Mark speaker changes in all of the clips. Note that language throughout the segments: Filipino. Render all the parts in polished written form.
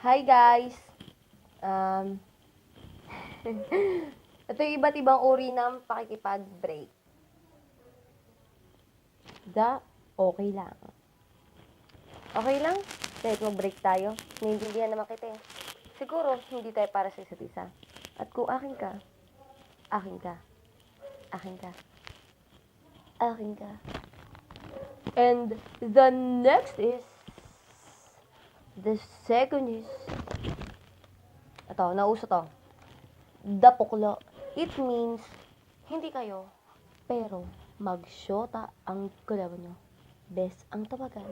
Speaker 1: Hi guys! Um, ito yung iba't ibang uri ng pakikipag-break. Okay lang. Okay lang? Kahit mag-break tayo, naiintindihan naman kita eh. Siguro, hindi tayo para sa isa't isa. At kung akin ka, akin ka, akin ka, akin ka. And the next is, the second is, ito, nauso to. Dapuklo. It means, hindi kayo, pero magsyota ang kalaban nyo. Best ang tawagan.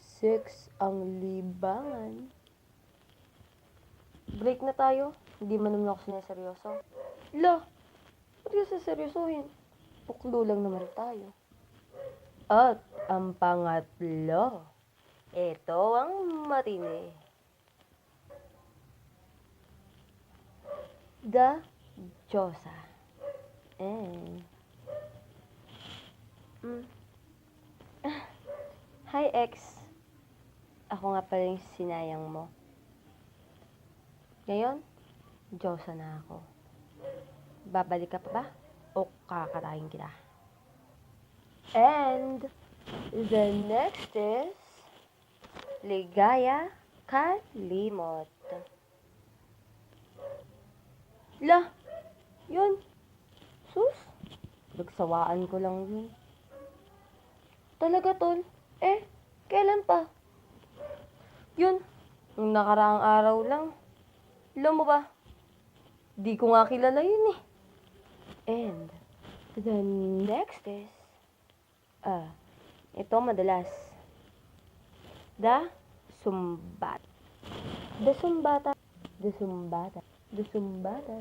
Speaker 1: Sex ang libangan. Break na tayo. Hindi man naman ako sinaseryoso. La, ba't yung saseryosohin? Puklo lang naman tayo. At ang pangatlo, ito ang matindi. The Diyosa. Hi ex. Ako nga pala yung sinayang mo. Ngayon, Diyosa na ako. Babalik ka pa ba? O kakatayin kita? And the next is Ligaya Kalimot. La, yun. Sus, nagsawaan ko lang yun. Talaga tol? Kailan pa? Yun, nung nakaraang araw lang. Alam mo ba? Di ko nga kilala yun eh. And the next is, ito madalas. The Sumbat. The Sumbata. The Sumbata. The Sumbata.